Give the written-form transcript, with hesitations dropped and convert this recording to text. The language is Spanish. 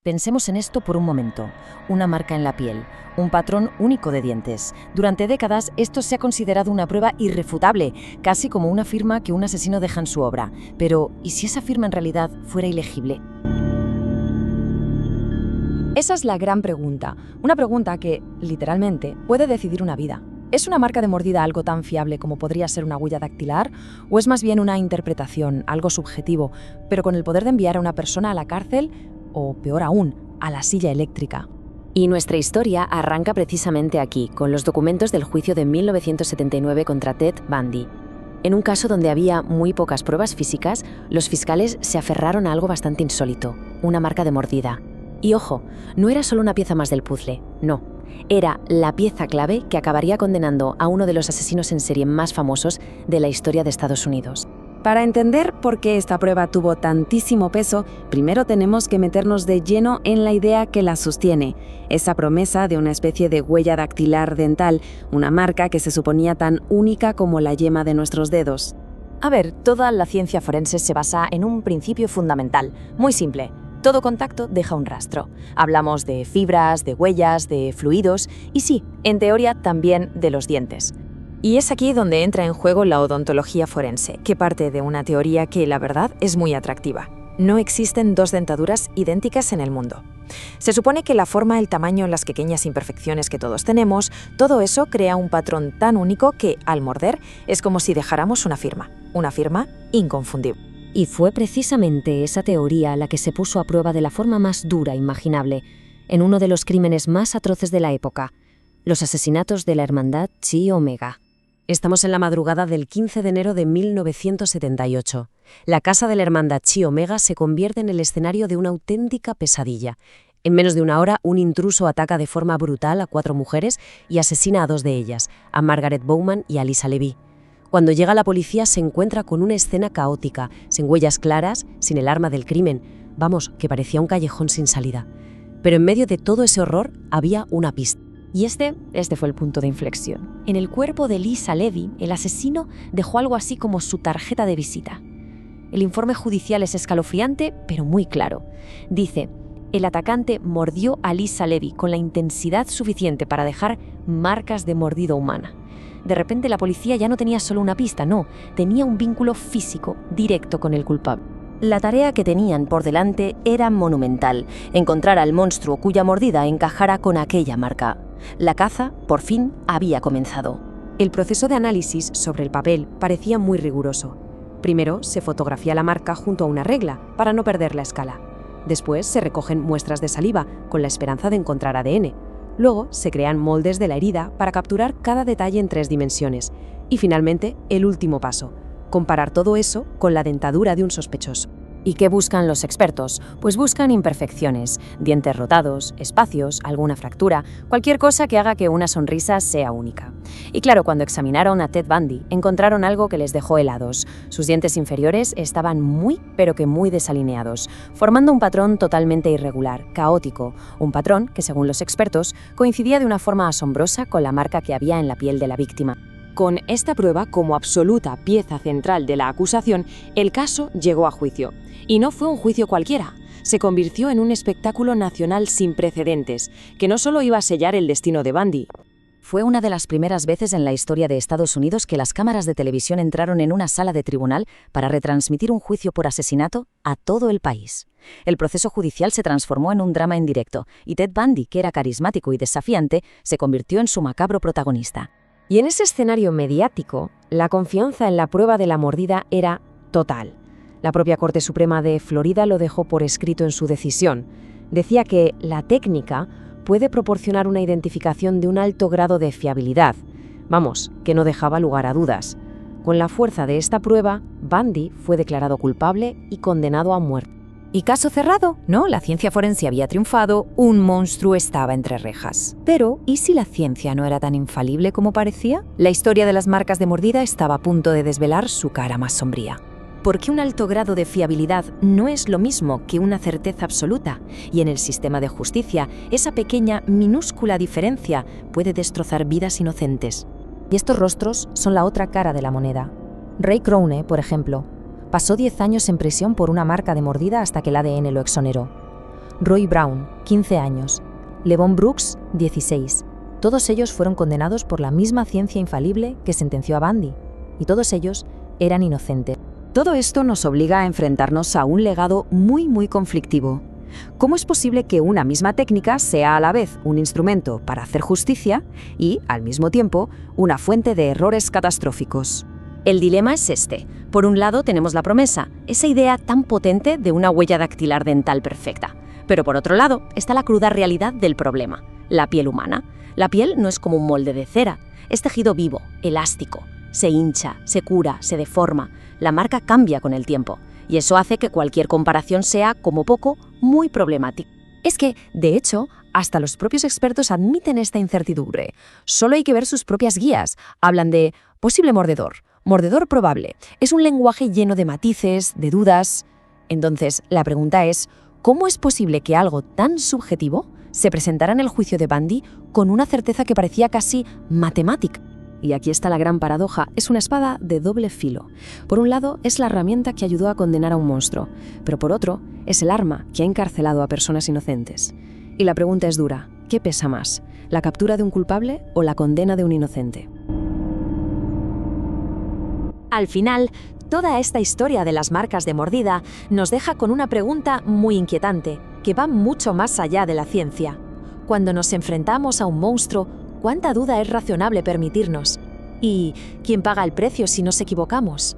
Pensemos en esto por un momento. Una marca en la piel, un patrón único de dientes. Durante décadas esto se ha considerado una prueba irrefutable, casi como una firma que un asesino deja en su obra. Pero, ¿y si esa firma en realidad fuera ilegible? Esa es la gran pregunta. Una pregunta que, literalmente, puede decidir una vida. ¿Es una marca de mordida algo tan fiable como podría ser una huella dactilar? ¿O es más bien una interpretación, algo subjetivo, pero con el poder de enviar a una persona a la cárcel? O, peor aún, a la silla eléctrica. Y nuestra historia arranca precisamente aquí, con los documentos del juicio de 1979 contra Ted Bundy. En un caso donde había muy pocas pruebas físicas, los fiscales se aferraron a algo bastante insólito, una marca de mordida. Y ojo, no era solo una pieza más del puzzle, no. Era la pieza clave que acabaría condenando a uno de los asesinos en serie más famosos de la historia de Estados Unidos. Para entender por qué esta prueba tuvo tantísimo peso, primero tenemos que meternos de lleno en la idea que la sostiene, esa promesa de una especie de huella dactilar dental, una marca que se suponía tan única como la yema de nuestros dedos. A ver, toda la ciencia forense se basa en un principio fundamental, muy simple. Todo contacto deja un rastro. Hablamos de fibras, de huellas, de fluidos y sí, en teoría también de los dientes. Y es aquí donde entra en juego la odontología forense, que parte de una teoría que, la verdad, es muy atractiva. No existen dos dentaduras idénticas en el mundo. Se supone que la forma, el tamaño, las pequeñas imperfecciones que todos tenemos, todo eso crea un patrón tan único que, al morder, es como si dejáramos una firma inconfundible. Y fue precisamente esa teoría la que se puso a prueba de la forma más dura imaginable, en uno de los crímenes más atroces de la época, los asesinatos de la hermandad Chi Omega. Estamos en la madrugada del 15 de enero de 1978. La casa de la hermandad Chi Omega se convierte en el escenario de una auténtica pesadilla. En menos de una hora, un intruso ataca de forma brutal a 4 mujeres y asesina a 2 de ellas, a Margaret Bowman y a Lisa Levy. Cuando llega la policía se encuentra con una escena caótica, sin huellas claras, sin el arma del crimen. Vamos, que parecía un callejón sin salida. Pero en medio de todo ese horror había una pista. Y este fue el punto de inflexión. En el cuerpo de Lisa Levy, el asesino dejó algo así como su tarjeta de visita. El informe judicial es escalofriante, pero muy claro. Dice, el atacante mordió a Lisa Levy con la intensidad suficiente para dejar marcas de mordido humana. De repente la policía ya no tenía solo una pista, no, tenía un vínculo físico directo con el culpable. La tarea que tenían por delante era monumental, encontrar al monstruo cuya mordida encajara con aquella marca. La caza, por fin, había comenzado. El proceso de análisis sobre el papel parecía muy riguroso. Primero se fotografía la marca junto a una regla, para no perder la escala. Después se recogen muestras de saliva, con la esperanza de encontrar ADN. Luego se crean moldes de la herida para capturar cada detalle en 3 dimensiones. Y finalmente, el último paso, comparar todo eso con la dentadura de un sospechoso. ¿Y qué buscan los expertos? Pues buscan imperfecciones, dientes rotados, espacios, alguna fractura, cualquier cosa que haga que una sonrisa sea única. Y claro, cuando examinaron a Ted Bundy, encontraron algo que les dejó helados. Sus dientes inferiores estaban muy, pero que muy desalineados, formando un patrón totalmente irregular, caótico, un patrón que, según los expertos, coincidía de una forma asombrosa con la marca que había en la piel de la víctima. Con esta prueba como absoluta pieza central de la acusación, el caso llegó a juicio. Y no fue un juicio cualquiera. Se convirtió en un espectáculo nacional sin precedentes, que no solo iba a sellar el destino de Bundy. Fue una de las primeras veces en la historia de Estados Unidos que las cámaras de televisión entraron en una sala de tribunal para retransmitir un juicio por asesinato a todo el país. El proceso judicial se transformó en un drama en directo, y Ted Bundy, que era carismático y desafiante, se convirtió en su macabro protagonista. Y en ese escenario mediático, la confianza en la prueba de la mordida era total. La propia Corte Suprema de Florida lo dejó por escrito en su decisión. Decía que la técnica puede proporcionar una identificación de un alto grado de fiabilidad. Vamos, que no dejaba lugar a dudas. Con la fuerza de esta prueba, Bundy fue declarado culpable y condenado a muerte. Y caso cerrado, ¿no? La ciencia forense había triunfado, un monstruo estaba entre rejas. Pero, ¿y si la ciencia no era tan infalible como parecía? La historia de las marcas de mordida estaba a punto de desvelar su cara más sombría. Porque un alto grado de fiabilidad no es lo mismo que una certeza absoluta, y en el sistema de justicia, esa pequeña, minúscula diferencia puede destrozar vidas inocentes. Y estos rostros son la otra cara de la moneda. Ray Crowne, por ejemplo, pasó 10 años en prisión por una marca de mordida hasta que el ADN lo exoneró. Roy Brown, 15 años. Levon Brooks, 16. Todos ellos fueron condenados por la misma ciencia infalible que sentenció a Bundy. Y todos ellos eran inocentes. Todo esto nos obliga a enfrentarnos a un legado muy conflictivo. ¿Cómo es posible que una misma técnica sea a la vez un instrumento para hacer justicia y, al mismo tiempo, una fuente de errores catastróficos? El dilema es este. Por un lado tenemos la promesa, esa idea tan potente de una huella dactilar dental perfecta. Pero por otro lado está la cruda realidad del problema, la piel humana. La piel no es como un molde de cera, es tejido vivo, elástico. Se hincha, se cura, se deforma. La marca cambia con el tiempo. Y eso hace que cualquier comparación sea, como poco, muy problemática. Es que, de hecho, hasta los propios expertos admiten esta incertidumbre. Solo hay que ver sus propias guías. Hablan de posible mordedor, mordedor probable. Es un lenguaje lleno de matices, de dudas. Entonces, la pregunta es, ¿cómo es posible que algo tan subjetivo se presentara en el juicio de Bundy con una certeza que parecía casi matemática? Y aquí está la gran paradoja, es una espada de doble filo. Por un lado, es la herramienta que ayudó a condenar a un monstruo, pero por otro, es el arma que ha encarcelado a personas inocentes. Y la pregunta es dura, ¿qué pesa más? ¿La captura de un culpable o la condena de un inocente? Al final, toda esta historia de las marcas de mordida nos deja con una pregunta muy inquietante, que va mucho más allá de la ciencia. Cuando nos enfrentamos a un monstruo, ¿cuánta duda es razonable permitirnos? ¿Y quién paga el precio si nos equivocamos?